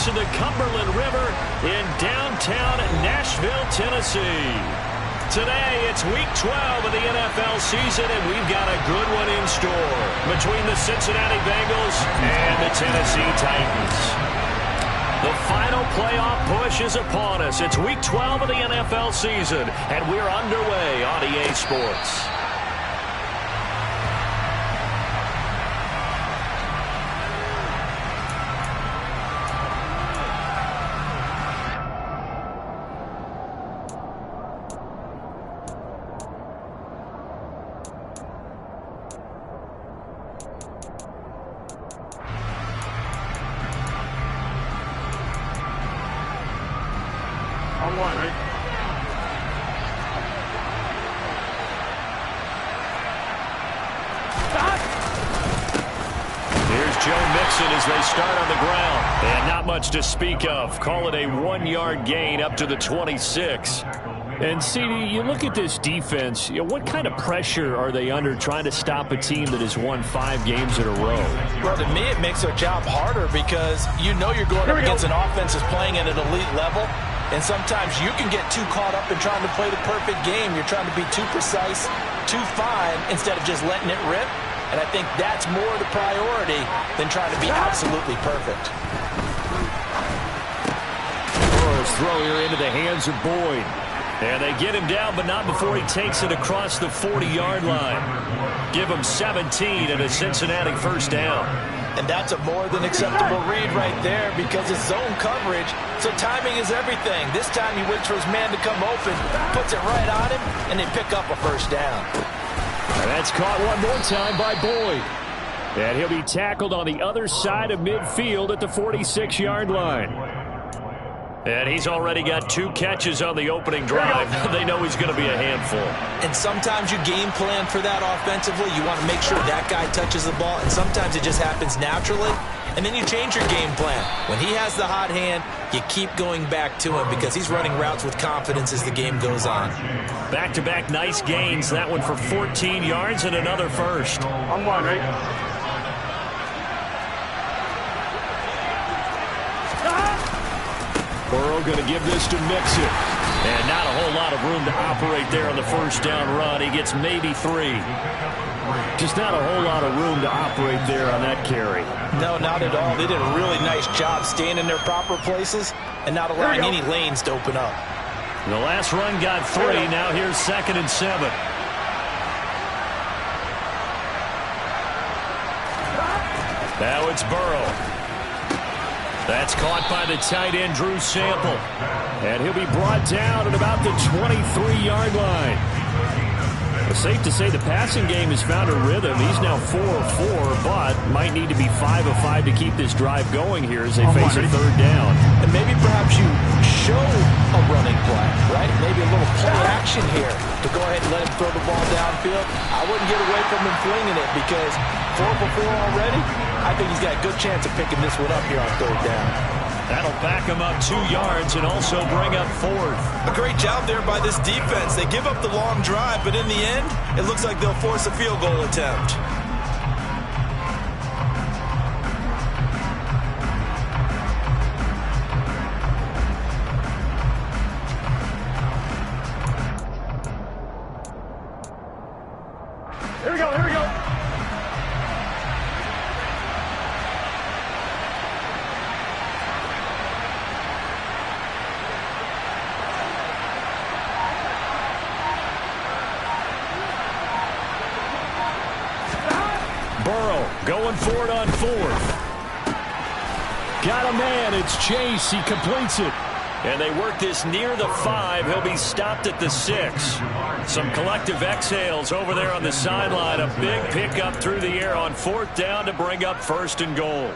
of the Cumberland River in downtown Nashville, Tennessee. Today, it's Week 12 of the NFL season, and we've got a good one in store between the Cincinnati Bengals and the Tennessee Titans. The final playoff push is upon us. It's Week 12 of the NFL season, and we're underway on EA Sports. As they start on the ground, and not much to speak of. Call it a 1-yard gain up to the 26. And, CD, you look at this defense, what kind of pressure are they under trying to stop a team that has won 5 games in a row? Well, to me, it makes their job harder because you know you're going up against an offense that's playing at an elite level, and sometimes you can get too caught up in trying to play the perfect game. You're trying to be too precise, too fine, instead of just letting it rip. And I think that's more the priority than trying to be absolutely perfect. Burrow's throw here into the hands of Boyd. And they get him down, but not before he takes it across the 40-yard line. Give him 17 and a Cincinnati first down. And that's a more than acceptable read right there because it's zone coverage, so timing is everything. This time he waits for his man to come open, puts it right on him, and they pick up a first down. And that's caught one more time by Boyd. And he'll be tackled on the other side of midfield at the 46-yard line. And he's already got 2 catches on the opening drive. They know he's going to be a handful. And sometimes you game plan for that offensively. You want to make sure that guy touches the ball, and sometimes it just happens naturally. And then you change your game plan. When he has the hot hand, you keep going back to him because he's running routes with confidence as the game goes on. Back-to-back nice gains. That one for 14 yards and another first. On one, right? Burrow going to give this to Mixon. And not a whole lot of room to operate there on the first down run. He gets maybe 3. Just not a whole lot of room to operate there on that carry. No, not at all. They did a really nice job staying in their proper places and not allowing any lanes to open up. The last run got 3. Now here's 2nd and 7. Now it's Burrow. That's caught by the tight end, Drew Sample. And he'll be brought down at about the 23-yard line. It's safe to say the passing game has found a rhythm. He's now 4 of 4, but might need to be 5 of 5 to keep this drive going here as they face a third down. And maybe perhaps you show a running play, right? Maybe a little play action here to go ahead and let him throw the ball downfield. I wouldn't get away from him flinging it because 4 for 4 already. I think he's got a good chance of picking this one up here on third down. That'll back him up 2 yards and also bring up 4th. A great job there by this defense. They give up the long drive, but in the end, it looks like they'll force a field goal attempt. Here we go, here we go. Burrow going for it on 4th. Got a man. It's Chase. He completes it. And they work this near the 5. He'll be stopped at the 6. Some collective exhales over there on the sideline. A big pickup through the air on 4th down to bring up 1st and goal.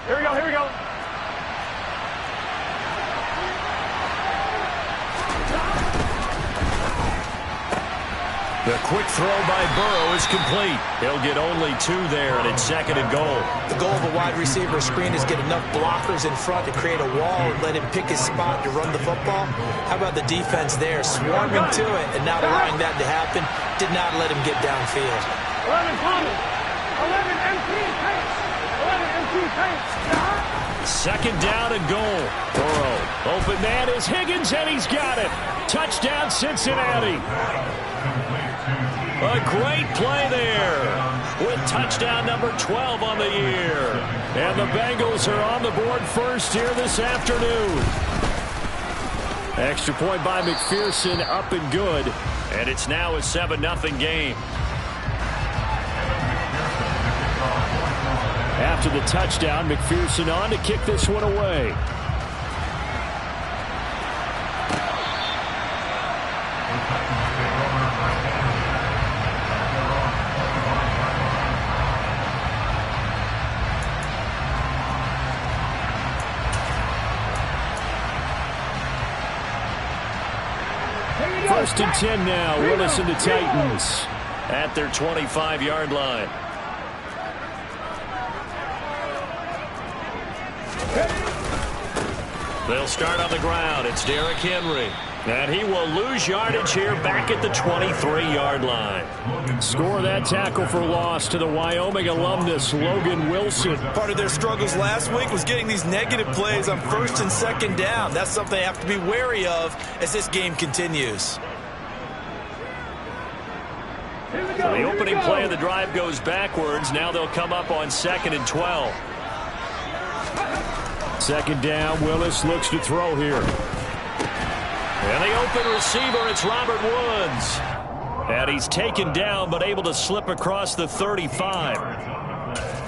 Here we go, here we go. The quick throw by Burrow is complete. He'll get only 2 there, and it's 2nd and goal. The goal of a wide receiver screen is get enough blockers in front to create a wall and let him pick his spot to run the football. How about the defense there, swarming to it and not allowing that to happen? Did not let him get downfield. 11 Thomas. 11 MT Tanks. 11 MT Tanks. 2nd down and goal. Burrow. Open man is Higgins, and he's got it. Touchdown, Cincinnati. A great play there with touchdown number 12 on the year. And the Bengals are on the board first here this afternoon. Extra point by McPherson, up and good. And it's now a 7-0 game. After the touchdown, McPherson on to kick this one away. First and 10 now. Willis and the Titans at their 25-yard line. They'll start on the ground. It's Derrick Henry. And he will lose yardage here back at the 23-yard line. Score that tackle for loss to the Wyoming alumnus, Logan Wilson. Part of their struggles last week was getting these negative plays on 1st and 2nd down. That's something they have to be wary of as this game continues. So the opening play of the drive goes backwards. Now they'll come up on 2nd and 12. 2nd down, Willis looks to throw here. And the open receiver, it's Robert Woods. And he's taken down, but able to slip across the 35.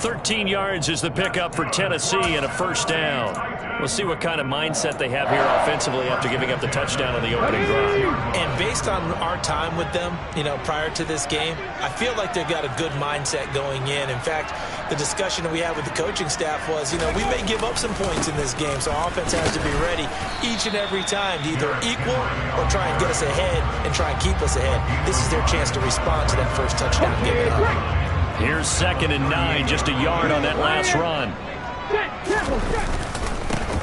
13 yards is the pickup for Tennessee and a 1st down. We'll see what kind of mindset they have here offensively after giving up the touchdown on the opening drive. And based on our time with them, prior to this game, I feel like they've got a good mindset going in. In fact, the discussion that we had with the coaching staff was, we may give up some points in this game, so our offense has to be ready each and every time to either equal or try and get us ahead and try and keep us ahead. This is their chance to respond to that first touchdown given up. Here's 2nd and 9, just a yard on that last run.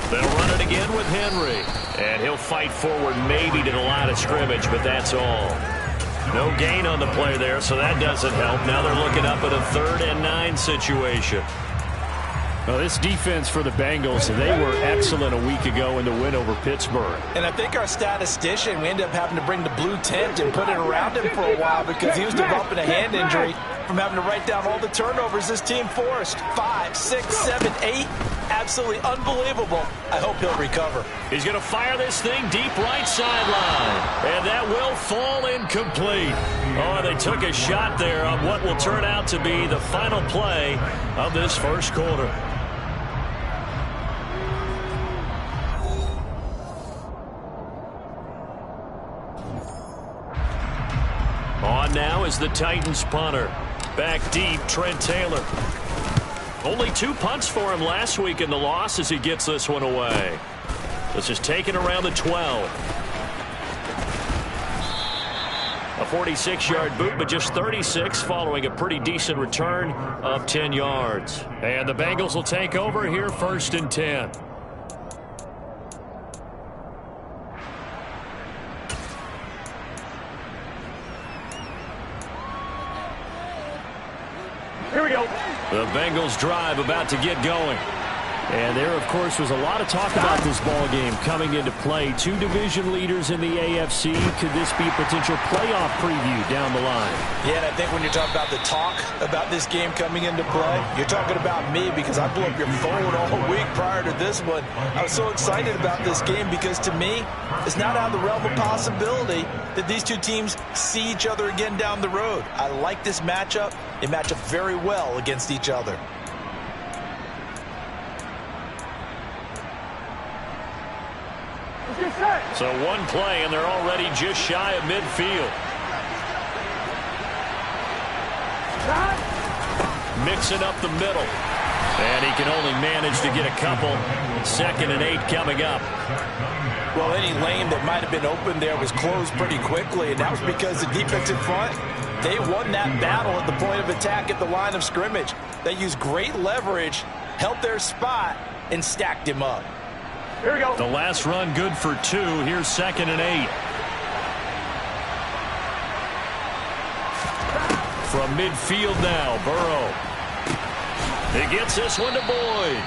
They'll run it again with Henry. And he'll fight forward maybe to the line of scrimmage, but that's all. No gain on the play there, so that doesn't help. Now they're looking up at a 3rd and 9 situation. Well, this defense for the Bengals, they were excellent a week ago in the win over Pittsburgh. And I think our statistician, we ended up having to bring the blue tent and put it around him for a while because he was developing a hand injury from having to write down all the turnovers this team forced. 5, 6, 7, 8. Absolutely unbelievable. I hope he'll recover. He's going to fire this thing deep right sideline. And that will fall incomplete. Oh, they took a shot there on what will turn out to be the final play of this first quarter. On now is the Titans punter. Back deep, Trent Taylor. Only 2 punts for him last week in the loss as he gets this one away. This is taken around the 12. A 46-yard boot, but just 36 following a pretty decent return of 10 yards. And the Bengals will take over here 1st and 10. Here we go. The Bengals drive about to get going. And there, of course, was a lot of talk about this ball game coming into play. 2 division leaders in the AFC. Could this be a potential playoff preview down the line? Yeah, and I think when you're talking about the talk about this game coming into play, you're talking about me because I blew up your phone all week prior to this one. I was so excited about this game because to me, it's not out of the realm of possibility that these 2 teams see each other again down the road. I like this matchup. They match up very well against each other. So 1 play, and they're already just shy of midfield. Mixing up the middle. And he can only manage to get a couple. 2nd and 8 coming up. Well, any lane that might have been open there was closed pretty quickly, and that was because the defense in front, they won that battle at the point of attack at the line of scrimmage. They used great leverage, held their spot, and stacked him up. Here we go. The last run good for 2. Here's 2nd and 8. From midfield now, Burrow. He gets this one to Boyd.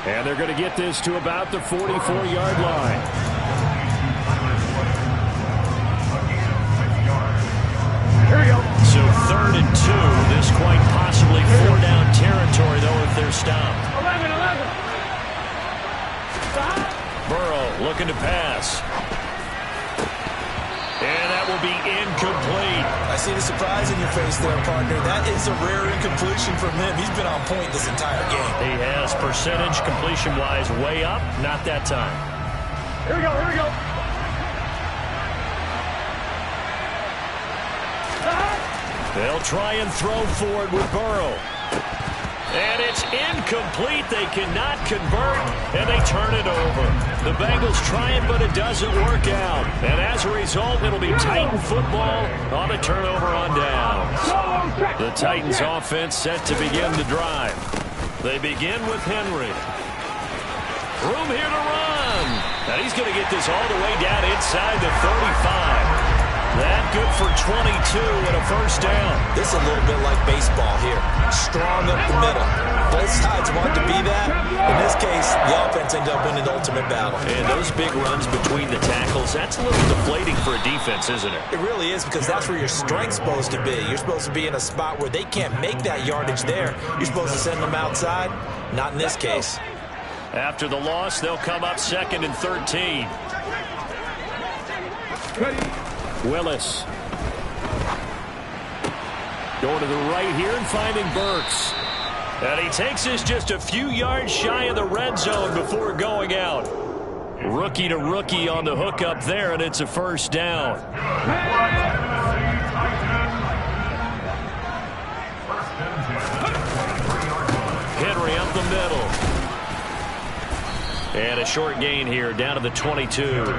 And they're going to get this to about the 44-yard line. Here we go. So 3rd and 2. This quite possibly 4-down territory, though, if they're stopped. 11. Burrow looking to pass. And that will be incomplete. I see the surprise in your face there, partner. That is a rare incompletion from him. He's been on point this entire game. He has percentage completion-wise way up. Not that time. Here we go. They'll try and throw for it with Burrow. And it's incomplete. They cannot convert, and they turn it over. The Bengals try it, but it doesn't work out. And as a result, it'll be Titan football on a turnover on downs. The Titans offense set to begin the drive. They begin with Henry. Room here to run. And he's going to get this all the way down inside the 35. That good for 22 and a first down. This is a little bit like baseball here. Strong up the middle. Both sides want to be that. In this case, the offense ended up winning the ultimate battle. And those big runs between the tackles, that's a little deflating for a defense, isn't it? It really is, because that's where your strength's supposed to be. You're supposed to be in a spot where they can't make that yardage there. You're supposed to send them outside. Not in this case. After the loss, they'll come up 2nd and 13. Willis. Going to the right here and finding Burks. And he takes this just a few yards shy of the red zone before going out. Rookie to rookie on the hook up there, and it's a first down. Henry up the middle. And a short gain here down to the 22.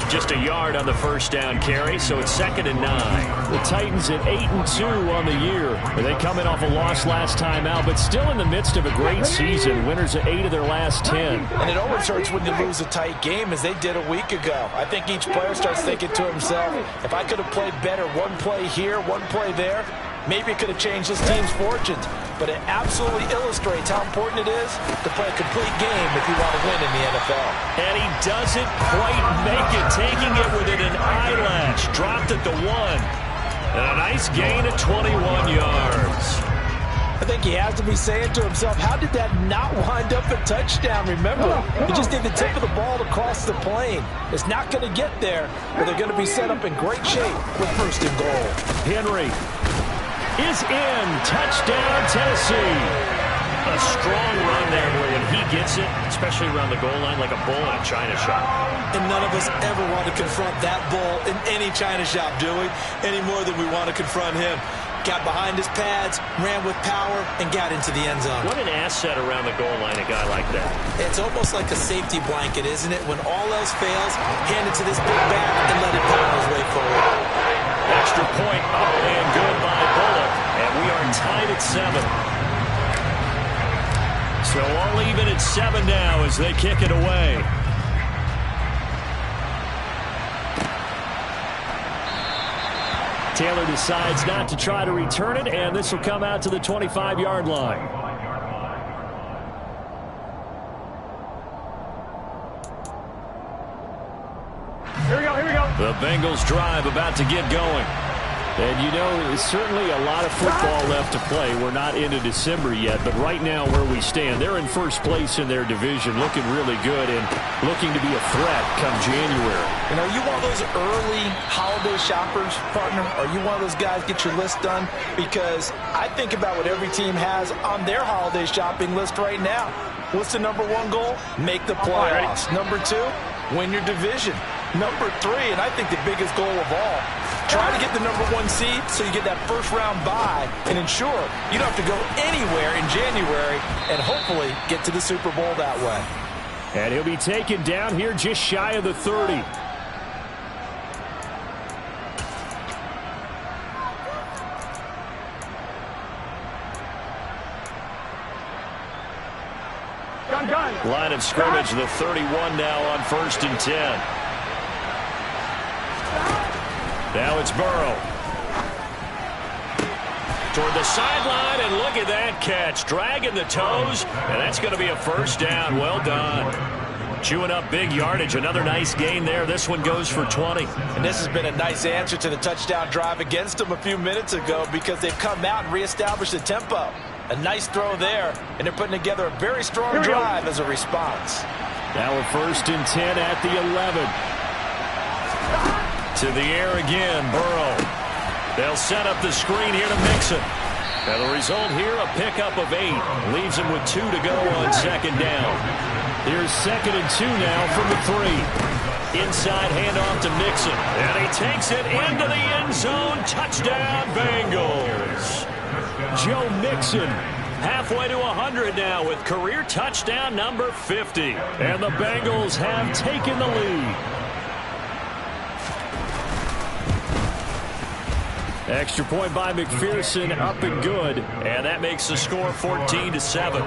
Just a yard on the first down carry, so it's 2nd and 9. The Titans at 8-2 on the year. They come in off a loss last time out, but still in the midst of a great season. Winners of 8 of their last 10. And it always hurts when you lose a tight game, as they did a week ago. I think each player starts thinking to himself, if I could have played better one play here, one play there, maybe it could have changed this team's fortunes. But it absolutely illustrates how important it is to play a complete game if you want to win in the NFL. And he doesn't quite make it, taking it within an eyelash. Dropped at the 1. And a nice gain of 21 yards. I think he has to be saying to himself, how did that not wind up a touchdown? Remember, he just did the tip of the ball to cross the plane. It's not going to get there, but they're going to be set up in great shape with 1st and goal. Henry is in. Touchdown, Tennessee. A strong run there where he gets it, especially around the goal line, like a bull in a china shop. And none of us ever want to confront that bull in any china shop, do we? Any more than we want to confront him. Got behind his pads, ran with power, and got into the end zone. What an asset around the goal line, a guy like that. It's almost like a safety blanket, isn't it? When all else fails, hand it to this big back and let it power his way forward. Extra point up and good by Bullock. And we are tied at 7. So all even at 7 now as they kick it away. Taylor decides not to try to return it, and this will come out to the 25-yard line. Here we go. The Bengals drive about to get going. And you know, there's certainly a lot of football left to play. We're not into December yet, but right now where we stand, they're in first place in their division, looking really good and looking to be a threat come January. And are you one of those early holiday shoppers, partner? Are you one of those guys get your list done? Because I think about what every team has on their holiday shopping list right now. What's the number 1 goal? Make the playoffs. Number 2, win your division. Number 3, and I think the biggest goal of all, try to get the number 1 seed so you get that first-round bye and ensure you don't have to go anywhere in January and hopefully get to the Super Bowl that way. And he'll be taken down here just shy of the 30. Line of scrimmage, the 31 now on 1st and 10. Now it's Burrow. Toward the sideline, and look at that catch. Dragging the toes, and that's going to be a first down. Well done. Chewing up big yardage. Another nice gain there. This one goes for 20. And this has been a nice answer to the touchdown drive against them a few minutes ago because they've come out and reestablished the tempo. A nice throw there, and they're putting together a very strong drive as a response. Now a 1st and 10 at the 11. To the air again, Burrow. They'll set up the screen here to Mixon. And the result here, a pickup of 8. Leaves him with 2 to go on 2nd down. Here's 2nd and 2 now from the 3. Inside handoff to Mixon. And he takes it into the end zone. Touchdown, Bengals. Joe Mixon. Halfway to 100 now with career touchdown number 50. And the Bengals have taken the lead. Extra point by McPherson, up and good. And that makes the score 14-7.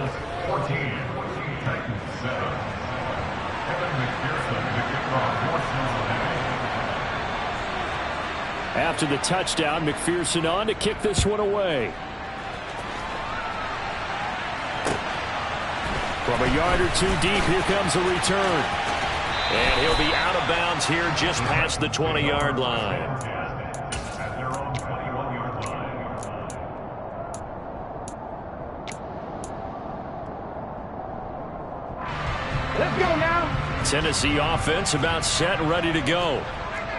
After the touchdown, McPherson on to kick this one away. From a yard or 2 deep, here comes a return. And he'll be out of bounds here just past the 20-yard line. Let's go now. Tennessee offense about set and ready to go.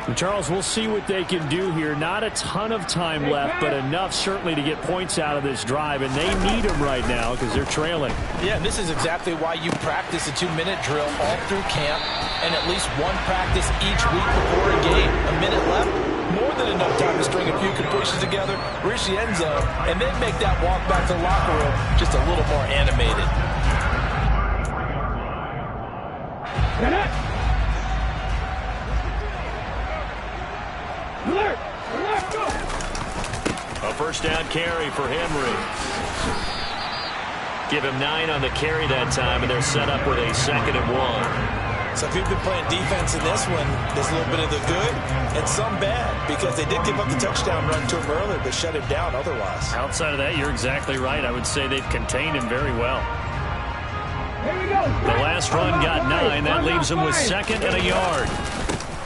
And Charles, we'll see what they can do here. Not a ton of time left, but enough certainly to get points out of this drive, and they need them right now because they're trailing. Yeah, and this is exactly why you practice a 2-minute drill all through camp and at least one practice each week before a game. A minute left, more than enough time to string a few completions together, reach the end zone, and then make that walk back to the locker room just a little more animated. A first down carry for Henry. Give him 9 on the carry that time, and they're set up with a 2nd and 1. So if you've been playing defense in this one, there's a little bit of the good and some bad because they did give up the touchdown run to him earlier, but shut him down otherwise. Outside of that, you're exactly right. I would say they've contained him very well. The last run got 9. That leaves him with 2nd and a yard.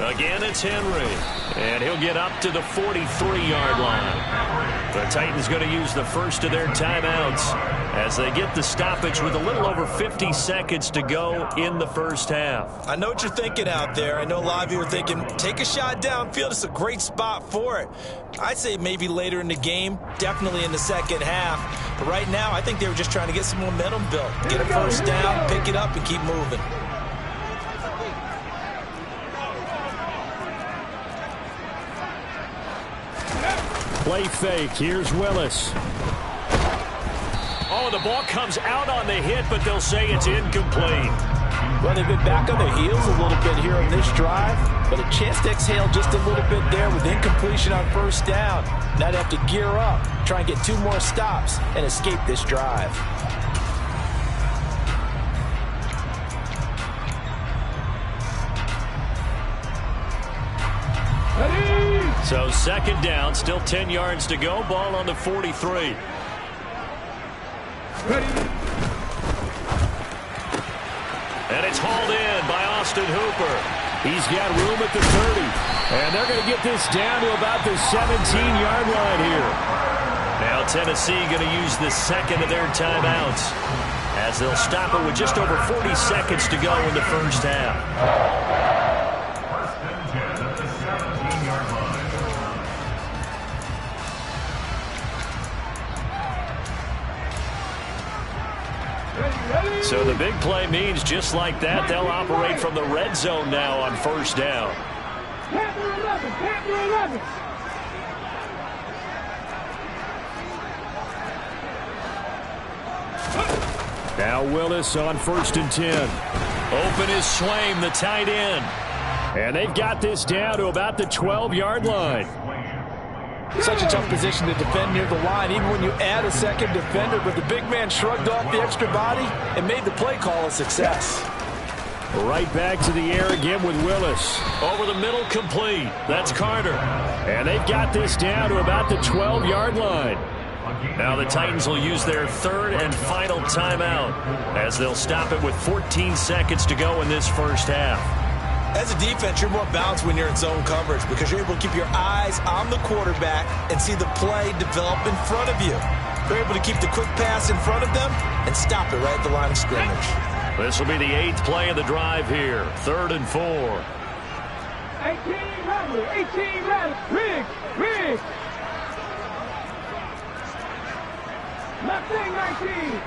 Again, it's Henry. And he'll get up to the 43-yard line. The Titans going to use the first of their timeouts as they get the stoppage with a little over 50 seconds to go in the first half. I know what you're thinking out there. I know a lot of you are thinking, take a shot downfield. It's a great spot for it. I'd say maybe later in the game, definitely in the second half. But right now, I think they were just trying to get some momentum built. Get a first down, pick it up, and keep moving. Play fake. Here's Willis. Oh, the ball comes out on the hit, but they'll say it's incomplete. Well, they've been back on their heels a little bit here on this drive, but a chance to exhale just a little bit there with incompletion on first down. Now they have to gear up, try and get 2 more stops, and escape this drive. So 2nd down, still 10 yards to go. Ball on the 43. And it's hauled in by Austin Hooper. He's got room at the 30. And they're going to get this down to about the 17-yard line here. Now Tennessee going to use the 2nd of their timeouts as they'll stop it with just over 40 seconds to go in the first half. So the big play means just like that, they'll operate from the red zone now on first down. Now Willis on 1st and 10. Open is Swaim, the tight end. And they've got this down to about the 12-yard line. Such a tough position to defend near the line, even when you add a second defender. But the big man shrugged off the extra body and made the play call a success. Right back to the air again with Willis. Over the middle, complete. That's Carter. And they've got this down to about the 12-yard line. Now the Titans will use their third and final timeout as they'll stop it with 14 seconds to go in this first half. As a defense, you're more balanced when you're in zone coverage because you're able to keep your eyes on the quarterback and see the play develop in front of you. You're able to keep the quick pass in front of them and stop it right at the line of scrimmage. This will be the 8th play of the drive here. 3rd and 4. 18 Rattler, Riggs. Left wing 19.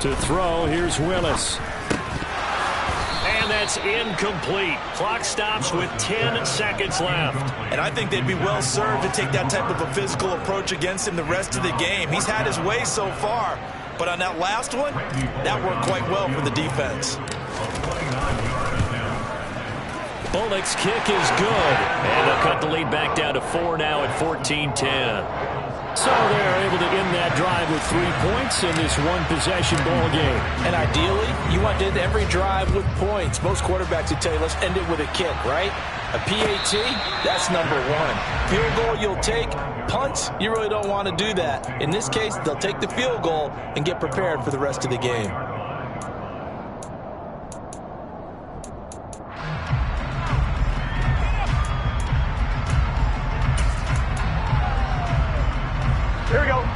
To throw, here's Willis. And that's incomplete. Clock stops with 10 seconds left. And I think they'd be well served to take that type of a physical approach against him the rest of the game. He's had his way so far. But on that last one, that worked quite well for the defense. Bullock's kick is good. And they'll cut the lead back down to 4 now at 14-10. So they're able to end that drive with 3 points in this one-possession ball game. And ideally, you want to end every drive with points. Most quarterbacks would tell you, let's end it with a kick, right? A PAT, that's number 1. Field goal you'll take. Punts, you really don't want to do that. In this case, they'll take the field goal and get prepared for the rest of the game.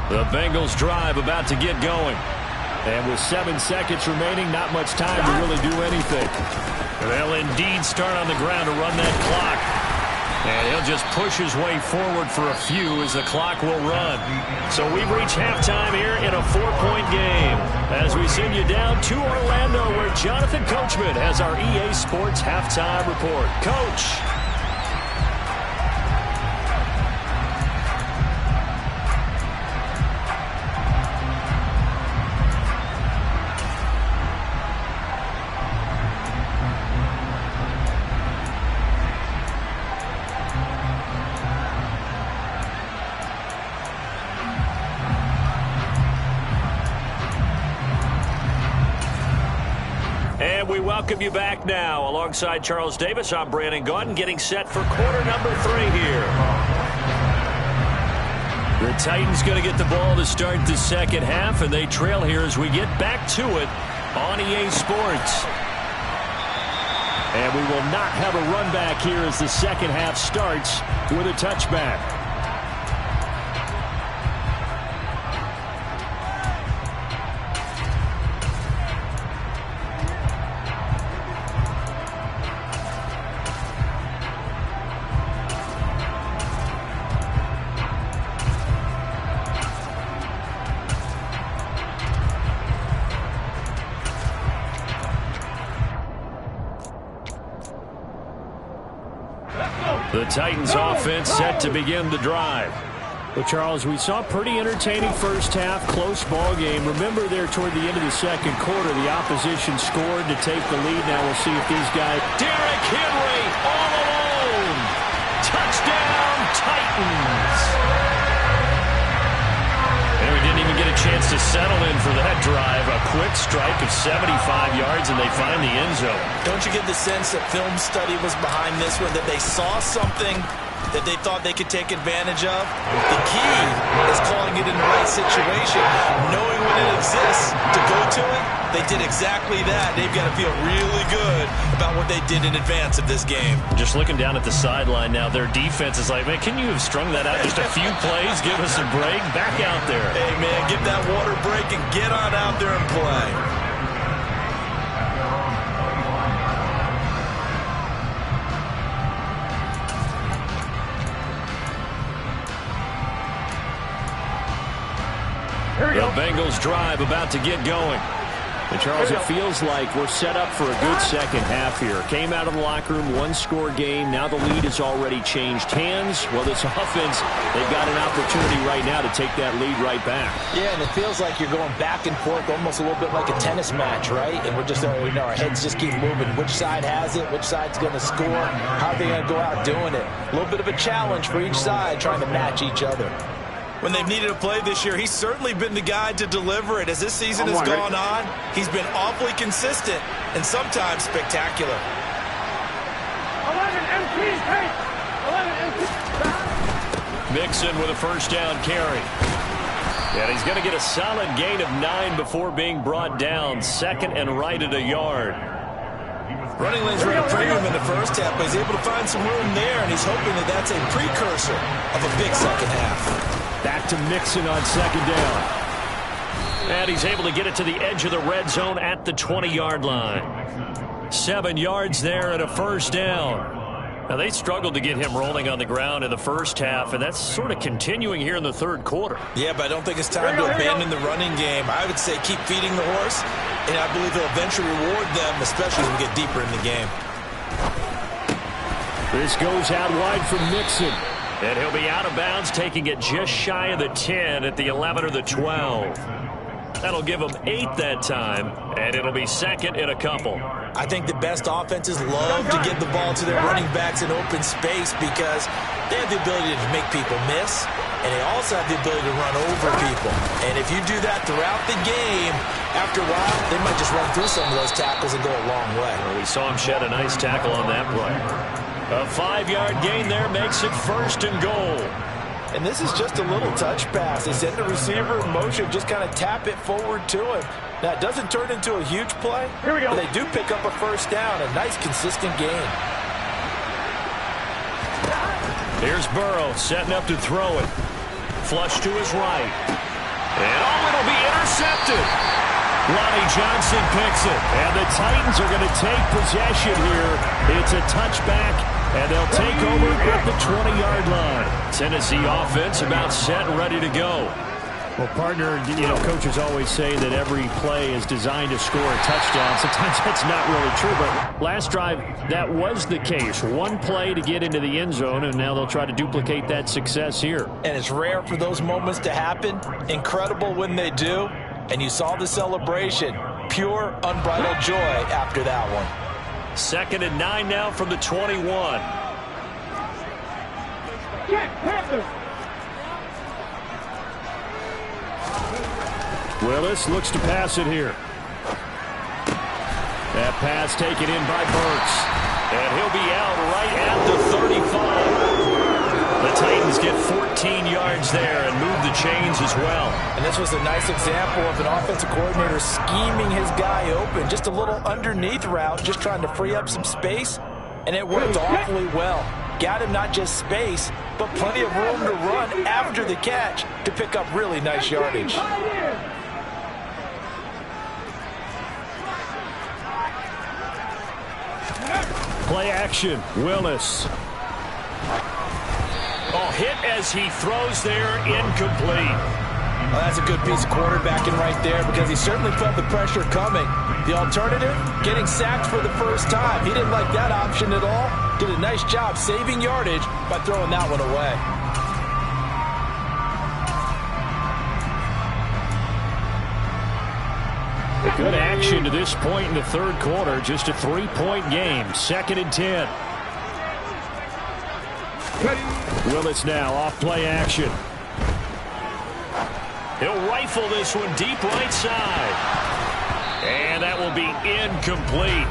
The Bengals drive about to get going. And with 7 seconds remaining, not much time to really do anything. They'll indeed start on the ground to run that clock. And he'll just push his way forward for a few as the clock will run. So we've reached halftime here in a 4-point game. As we send you down to Orlando, where Jonathan Coachman has our EA Sports halftime report. Coach. We welcome you back now. Alongside Charles Davis, I'm Brandon Gaudin, getting set for quarter number 3 here. The Titans going to get the ball to start the second half, and they trail here as we get back to it on EA Sports. And we will not have a run back here as the second half starts with a touchback. The Titans offense set to begin the drive. Well, Charles, we saw a pretty entertaining first half, close ball game. Remember there toward the end of the second quarter, the opposition scored to take the lead. Now we'll see if these guys... Derrick Henry all alone. Touchdown, Titans. And we didn't even get a chance to settle in for that drive. A quick strike of 75 yards, and they find the end zone. Don't you get the sense that film study was behind this one, that they saw something that they thought they could take advantage of? The key is calling it in the right situation, knowing when it exists to go to it. They did exactly that. They've got to feel really good about what they did in advance of this game. Just looking down at the sideline now, their defense is like, man, can you have strung that out just a few plays? Give us a break. Back out there. Hey, man, give that water break and get on out there and play. The Bengals drive about to get going. And Charles, it feels like we're set up for a good second half here. Came out of the locker room, one-score game. Now the lead has already changed hands. Well, this offense, they've got an opportunity right now to take that lead right back. Yeah, and it feels like you're going back and forth, almost a little bit like a tennis match, right? And we're just, our heads just keep moving. Which side has it? Which side's going to score? How are they going to go out doing it? A little bit of a challenge for each side, trying to match each other. When they've needed a play this year, he's certainly been the guy to deliver it. As this season has gone on, he's been awfully consistent and sometimes spectacular. 11 MT, hey! 11 MT. Mixon with a first down carry. And he's going to get a solid gain of 9 before being brought down. Second and right at a yard. Running lanes ran a premium in the first half, but he's able to find some room there, and he's hoping that that's a precursor of a big second half. Back to Mixon on second down. And he's able to get it to the edge of the red zone at the 20-yard line. 7 yards there and a first down. Now, they struggled to get him rolling on the ground in the first half, and that's sort of continuing here in the third quarter. Yeah, but I don't think it's time to abandon the running game. I would say keep feeding the horse, and I believe he'll eventually reward them, especially as we get deeper in the game. This goes out wide from Mixon. And he'll be out of bounds, taking it just shy of the 10 at the 11 or the 12. That'll give them 8 that time, and it'll be second in a couple. I think the best offenses love to get the ball to their running backs in open space because they have the ability to make people miss, and they also have the ability to run over people. And if you do that throughout the game, after a while, they might just run through some of those tackles and go a long way. Well, we saw him shed a nice tackle on that play. A 5-yard gain there makes it first and goal. And this is just a little touch pass. They send the receiver in motion, just kind of tap it forward to him. Now, it doesn't turn into a huge play, Here we go. but they do pick up a first down, a nice, consistent gain. Here's Burrow setting up to throw it. Flush to his right. And it'll be intercepted. Ronnie Johnson picks it. And the Titans are going to take possession here. It's a touchback, and they'll take over at the 20-yard line. Tennessee offense about set and ready to go. Well, partner, coaches always say that every play is designed to score a touchdown. Sometimes that's not really true, but last drive, that was the case. One play to get into the end zone, and now they'll try to duplicate that success here. And it's rare for those moments to happen. Incredible when they do. And you saw the celebration. Pure, unbridled joy after that one. Second and 9 now from the 21. Check, Panthers. Willis looks to pass it here. That pass taken in by Burks. And he'll be out right at the 35. The Titans get 14 yards there and move the chains as well. And this was a nice example of an offensive coordinator scheming his guy open. Just a little underneath route, just trying to free up some space. And it worked awfully well. Got him not just space, but plenty of room to run after the catch to pick up really nice yardage. Play action, Willis. Oh, hit as he throws there, incomplete. Well, that's a good piece of quarterbacking right there because he certainly felt the pressure coming. The alternative, getting sacked for the first time. He didn't like that option at all. Did a nice job saving yardage by throwing that one away. Good action to this point in the third quarter. Just a 3-point game. Second and 10. Willis now off play action. He'll rifle this one deep right side. And that will be incomplete.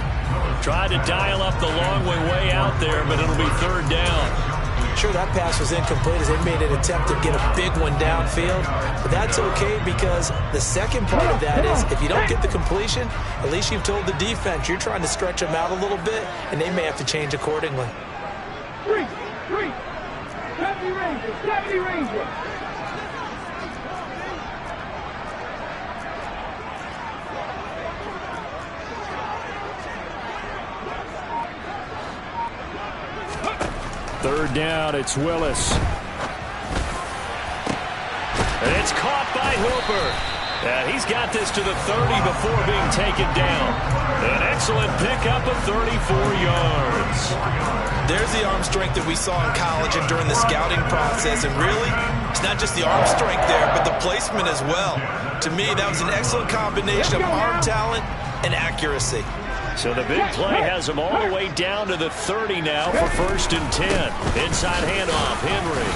Tried to dial up the long way out there, but it'll be third down. Sure, that pass was incomplete as they made an attempt to get a big one downfield. But that's okay because the second part of that is if you don't get the completion, at least you've told the defense you're trying to stretch them out a little bit, and they may have to change accordingly. 3, 70 Rangers, 70 Rangers. Third down, it's Willis. And it's caught by Hooper. And he's got this to the 30 before being taken down. An excellent pickup of 34 yards. There's the arm strength that we saw in college and during the scouting process. And really, it's not just the arm strength there, but the placement as well. To me, that was an excellent combination of arm talent and accuracy. So the big play has him all the way down to the 30 now for 1st and 10. Inside handoff, Henry.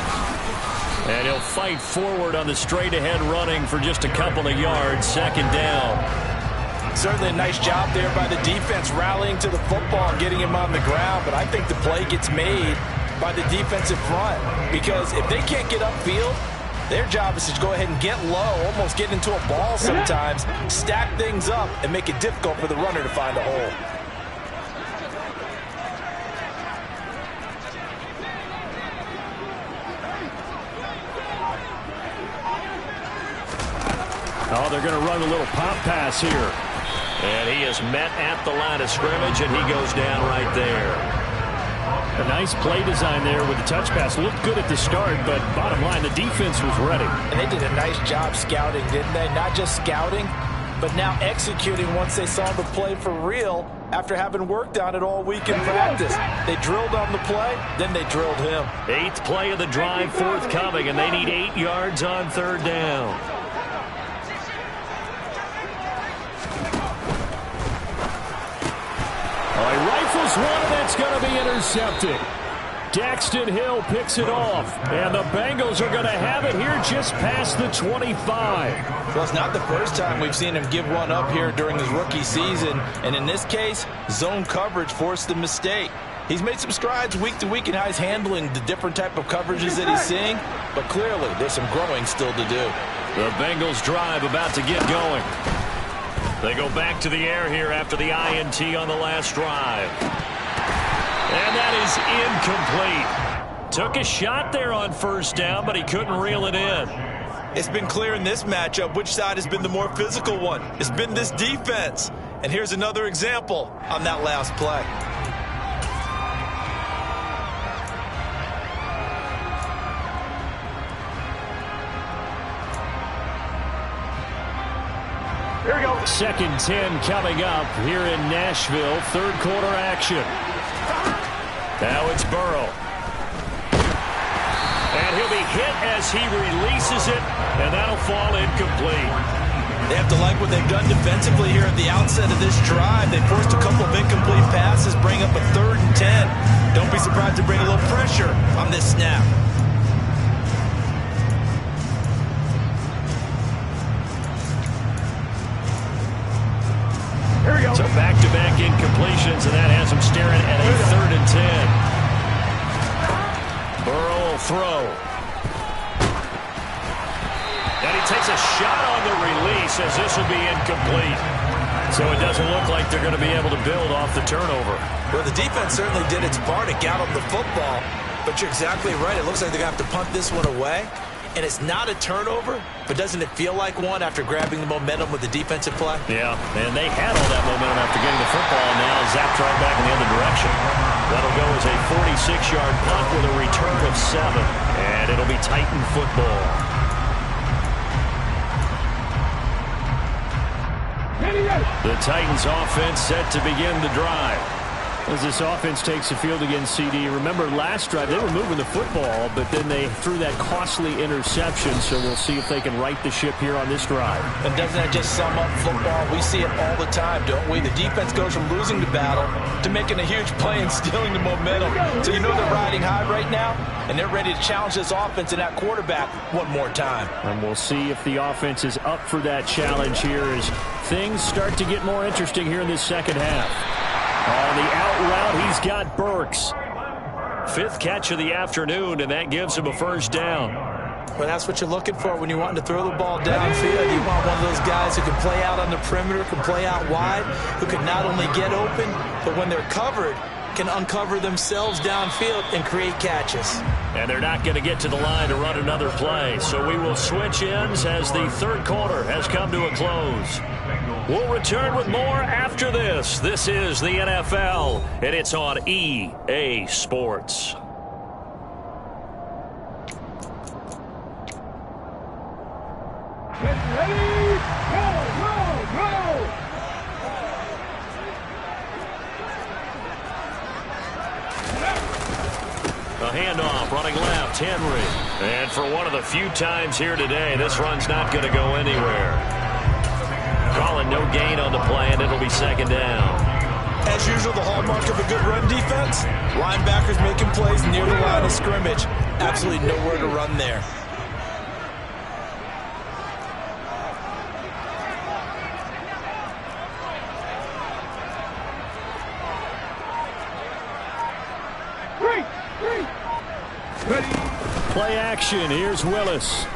And he'll fight forward on the straight-ahead running for just a couple of yards. 2nd down. Certainly a nice job there by the defense rallying to the football and getting him on the ground. But I think the play gets made by the defensive front. Because if they can't get upfield, their job is to go ahead and get low, almost get into a ball sometimes, stack things up, and make it difficult for the runner to find a hole. Oh, they're going to run a little pop pass here. And he is met at the line of scrimmage, and he goes down right there. A nice play design there with the touch pass. Looked good at the start, but bottom line, the defense was ready. And they did a nice job scouting, didn't they? Not just scouting, but now executing once they saw the play for real after having worked on it all week in practice. They drilled on the play, then they drilled him. 8th play of the drive forthcoming, and they need 8 yards on 3rd down. He rifles one, and that's going to be intercepted. Daxton Hill picks it off, and the Bengals are going to have it here just past the 25. Well, it's not the first time we've seen him give one up here during his rookie season, and in this case, zone coverage forced the mistake. He's made some strides week to week in how he's handling the different type of coverages that he's seeing, but clearly there's some growing still to do. The Bengals drive about to get going. They go back to the air here after the INT on the last drive. And that is incomplete. Took a shot there on 1st down, but he couldn't reel it in. It's been clear in this matchup which side has been the more physical one. It's been this defense. And here's another example on that last play. Here we go. 2nd 10 coming up here in Nashville. 3rd quarter action. Now it's Burrow. And he'll be hit as he releases it, and that'll fall incomplete. They have to like what they've done defensively here at the outset of this drive. They forced a couple of incomplete passes, bring up a 3rd and 10. Don't be surprised to bring a little pressure on this snap. Here we go. So back-to-back incompletions, and that has him staring at a 3rd and 10. Burrow will throw. And he takes a shot on the release as this will be incomplete. So it doesn't look like they're going to be able to build off the turnover. Well, the defense certainly did its part to gallop the football, but you're exactly right. It looks like they're going to have to punt this one away. And it's not a turnover, but doesn't it feel like one after grabbing the momentum with the defensive play? Yeah, and they had all that momentum after getting the football, and now zapped right back in the other direction. That'll go as a 46-yard punt with a return of 7, and it'll be Titan football. The Titans offense set to begin the drive. As this offense takes the field against CD, remember last drive they were moving the football, but then they threw that costly interception, so we'll see if they can right the ship here on this drive. And doesn't that just sum up football? We see it all the time, don't we? The defense goes from losing the battle to making a huge play and stealing the momentum. So you know they're riding high right now, and they're ready to challenge this offense and that quarterback one more time. And we'll see if the offense is up for that challenge here as things start to get more interesting here in this second half. On the out route, he's got Burks. 5th catch of the afternoon, and that gives him a 1st down. Well, that's what you're looking for when you want to throw the ball downfield. You want one of those guys who can play out on the perimeter, can play out wide, who can not only get open, but when they're covered, can uncover themselves downfield and create catches. And they're not going to get to the line to run another play, so we will switch ends as the 3rd quarter has come to a close. We'll return with more after this. This is the NFL, and it's on EA Sports. Get ready. handoff, running left, Henry. And for one of the few times here today, this run's not going to go anywhere. Calling no gain on the play, and it'll be second down. As usual, the hallmark of a good run defense, linebackers making plays near the line of scrimmage. Absolutely nowhere to run there. Play action. Here's Willis.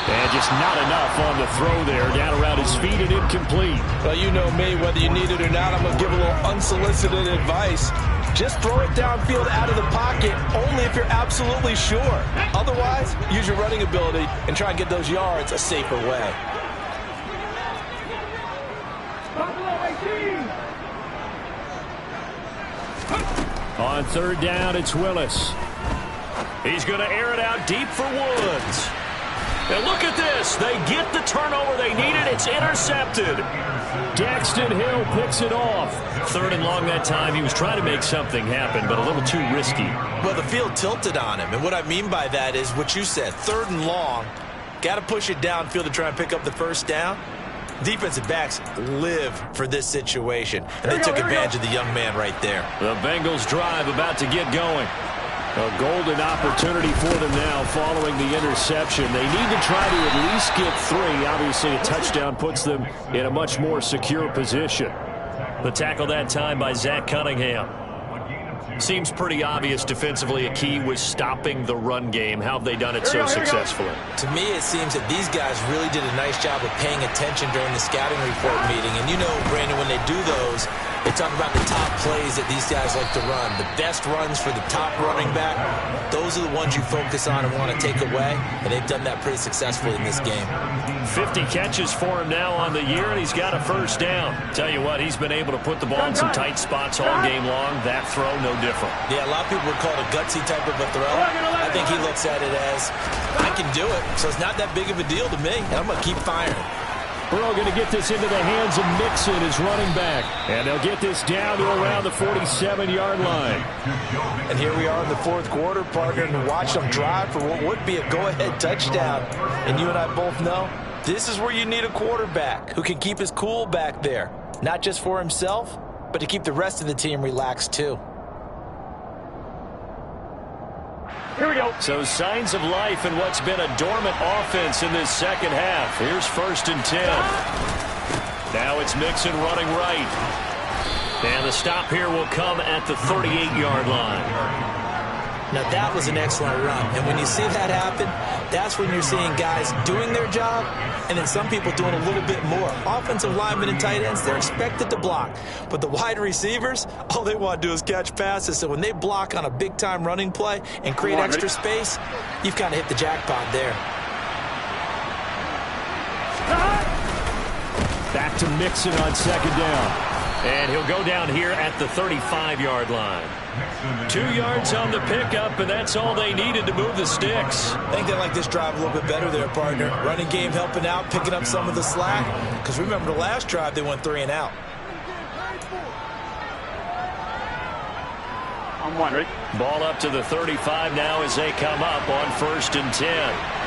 And just not enough on the throw there. Down around his feet and incomplete. Well, you know me, whether you need it or not, I'm going to give a little unsolicited advice. Just throw it downfield out of the pocket, only if you're absolutely sure. Otherwise, use your running ability and try and get those yards a safer way. On third down, it's Willis. He's going to air it out deep for Woods. And look at this. They get the turnover they needed. It's intercepted. Daxton Hill picks it off. Third and long that time. He was trying to make something happen, but a little too risky. Well, the field tilted on him. And what I mean by that is what you said. Third and long. Got to push it downfield to try and pick up the first down. Defensive backs live for this situation, and they took advantage of the young man right there. The Bengals drive about to get going. A golden opportunity for them now following the interception. They need to try to at least get 3. Obviously, a touchdown puts them in a much more secure position. The tackle that time by Zach Cunningham. Seems pretty obvious defensively a key was stopping the run game. How have they done it so successfully? To me, it seems that these guys really did a nice job of paying attention during the scouting report meeting. And you know, Brandon, when they do those, they talk about the top plays that these guys like to run. The best runs for the top running back, those are the ones you focus on and want to take away. And they've done that pretty successfully in this game. 50 catches for him now on the year, and he's got a first down. Tell you what, he's been able to put the ball in some tight spots all game long. That throw, no different. Yeah, a lot of people would call it a gutsy type of a throw. I think he looks at it as, I can do it, so it's not that big of a deal to me, and I'm going to keep firing. Burrow going to get this into the hands of Mixon, his running back. And they'll get this down to around the 47-yard line. And here we are in the fourth quarter, partner, and watch them drive for what would be a go-ahead touchdown. And you and I both know this is where you need a quarterback who can keep his cool back there. Not just for himself, but to keep the rest of the team relaxed too. Here we go. So signs of life in what's been a dormant offense in this second half. Here's 1st and 10. Now it's Mixon running right. And the stop here will come at the 38-yard line. Now that was an excellent run. And when you see that happen, that's when you're seeing guys doing their job and then some people doing a little bit more. Offensive linemen and tight ends, they're expected to block. But the wide receivers, all they want to do is catch passes. So when they block on a big-time running play and create extra space, you've kind of hit the jackpot there. Back to Mixon on second down. And he'll go down here at the 35-yard line. 2 yards on the pickup, and that's all they needed to move the sticks. I think they like this drive a little bit better there, partner. Running game helping out, picking up some of the slack. Because remember the last drive, they went 3 and out. I'm wondering. Ball up to the 35 now as they come up on 1st and 10.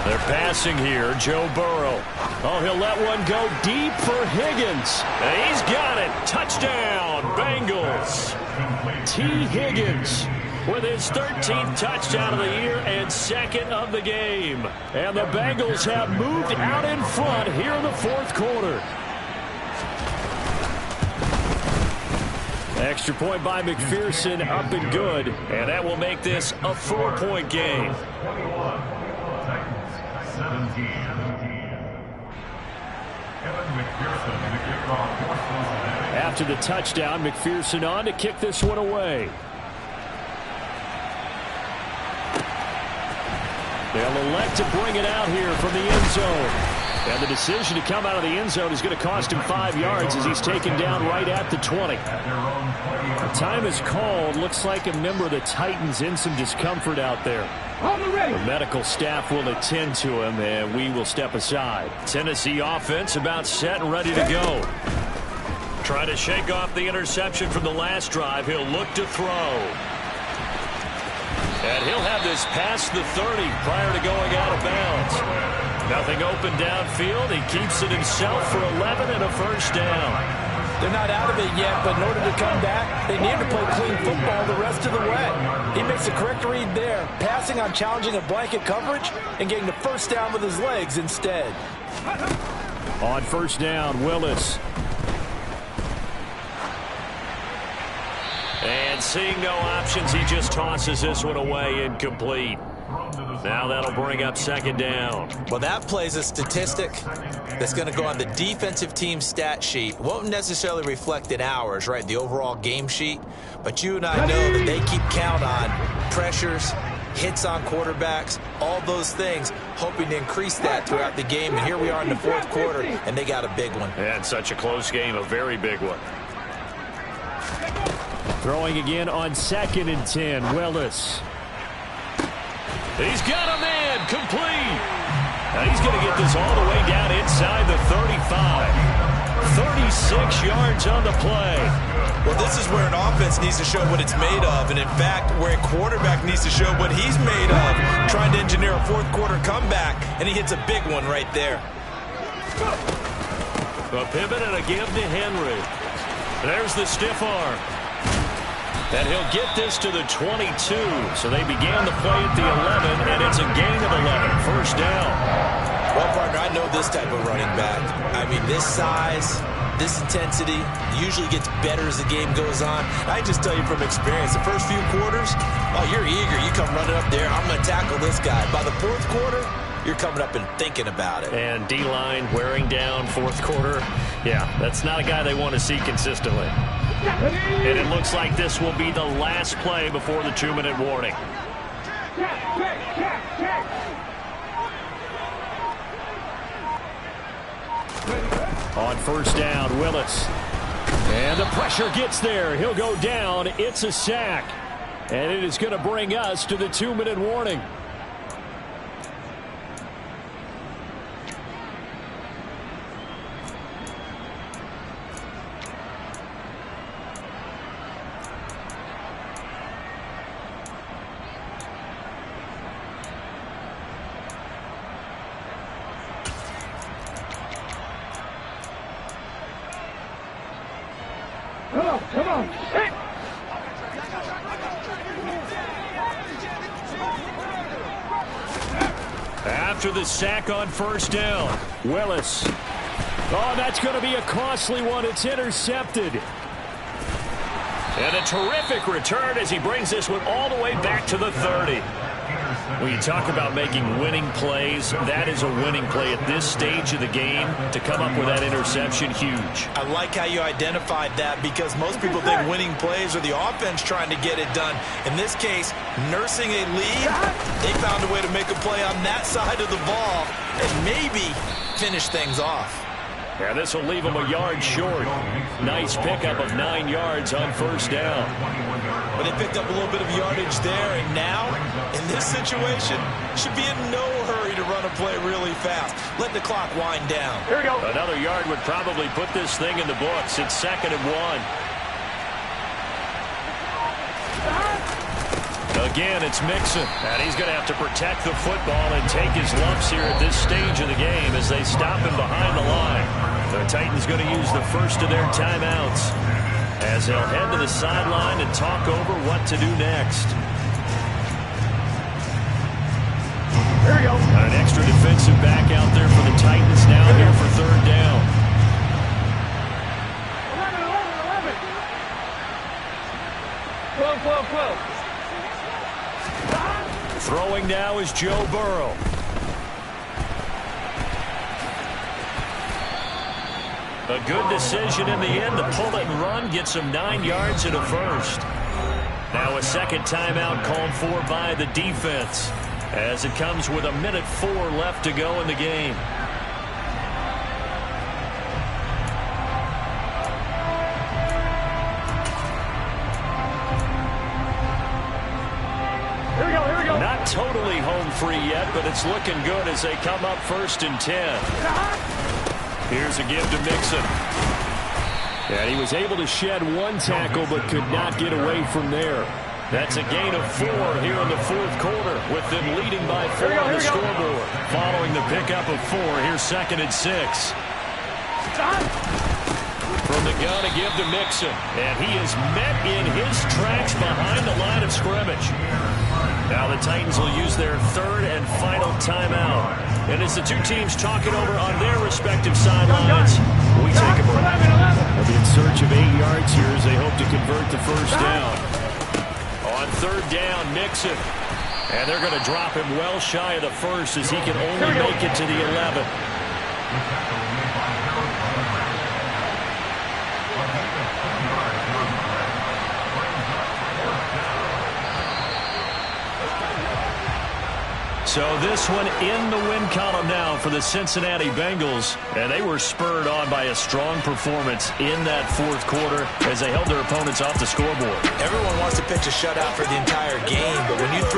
They're passing here, Joe Burrow. Oh, he'll let one go deep for Higgins. And he's got it. Touchdown, Bengals. T. Higgins with his 13th touchdown of the year and 2nd of the game. And the Bengals have moved out in front here in the fourth quarter. Extra point by McPherson, up and good. And that will make this a 4-point game. After the touchdown, McPherson on to kick this one away. They'll elect to bring it out here from the end zone. And the decision to come out of the end zone is going to cost him 5 yards as he's taken down right at the 20. The time is called. Looks like a member of the Titans in some discomfort out there. The medical staff will attend to him, and we will step aside. Tennessee offense about set and ready to go. Trying to shake off the interception from the last drive. He'll look to throw. And he'll have this past the 30 prior to going out of bounds. Nothing open downfield. He keeps it himself for 11 and a first down. They're not out of it yet, but in order to come back, they need to play clean football the rest of the way. He makes the correct read there, passing on challenging a blanket coverage and getting the first down with his legs instead. On first down, Willis. And seeing no options, he just tosses this one away, incomplete. Now that'll bring up second down. Well, that plays a statistic that's going to go on the defensive team stat sheet. Won't necessarily reflect in ours, right, the overall game sheet. But you and I know that they keep count on pressures, hits on quarterbacks, all those things, hoping to increase that throughout the game. And here we are in the fourth quarter, and they got a big one. And such a close game, a very big one. Throwing again on 2nd and 10, Willis. He's got a man, complete. Now he's going to get this all the way down inside the 35. 36 yards on the play. Well, this is where an offense needs to show what it's made of, and in fact, where a quarterback needs to show what he's made of, trying to engineer a fourth quarter comeback, and he hits a big one right there. A pivot and a give to Henry. There's the stiff arm. And he'll get this to the 22. So they began the play at the 11, and it's a gain of 11. First down. Well, partner, I know this type of running back. I mean, this size, this intensity usually gets better as the game goes on. I just tell you from experience, the first few quarters, oh, you're eager. You come running up there, I'm going to tackle this guy. By the fourth quarter, you're coming up and thinking about it. And D-line wearing down fourth quarter. Yeah, that's not a guy they want to see consistently. And it looks like this will be the last play before the 2-minute warning. On first down, Willis. And the pressure gets there. He'll go down. It's a sack. And it is going to bring us to the 2-minute warning. Come on. Hit. After the sack on first down, Willis. Oh, that's going to be a costly one. It's intercepted. And a terrific return as he brings this one all the way back to the 30. When you talk about making winning plays, that is a winning play at this stage of the game. To come up with that interception, huge. I like how you identified that, because most people think winning plays are the offense trying to get it done. In this case, nursing a lead, they found a way to make a play on that side of the ball and maybe finish things off. Yeah, this will leave them a yard short. Nice pickup of 9 yards on first down. But they picked up a little bit of yardage there, and now, in this situation, should be in no hurry to run a play really fast. Let the clock wind down. Here we go. Another yard would probably put this thing in the books. It's 2nd and 1. Again, it's Mixon. And he's going to have to protect the football and take his lumps here at this stage of the game as they stop him behind the line. The Titans going to use the first of their timeouts as they'll head to the sideline and talk over what to do next. Here we go. An extra defensive back out there for the Titans now here for third down. 11. 12. Throwing now is Joe Burrow. A good decision in the end to pull it and run, gets him 9 yards and a first. Now a second timeout called for by the defense as it comes with 1:04 left to go in the game. Not totally home free yet, but it's looking good as they come up 1st and 10. Here's a give to Mixon. And he was able to shed one tackle but could not get away from there. That's a gain of 4 here in the fourth quarter with them leading by 4 on the scoreboard. Following the pickup of 4, here's 2nd and 6. From the gun to give to Mixon. And he is met in his tracks behind the line of scrimmage. Now the Titans will use their 3rd and final timeout. And as the two teams talk it over on their respective sidelines, we take a break. They'll be in search of 8 yards here as they hope to convert the first down. On 3rd down, Mixon. And they're going to drop him well shy of the first as he can only make it to the 11. So this one in the win column now for the Cincinnati Bengals. And they were spurred on by a strong performance in that fourth quarter as they held their opponents off the scoreboard. Everyone wants to pitch a shutout for the entire game, but when you throw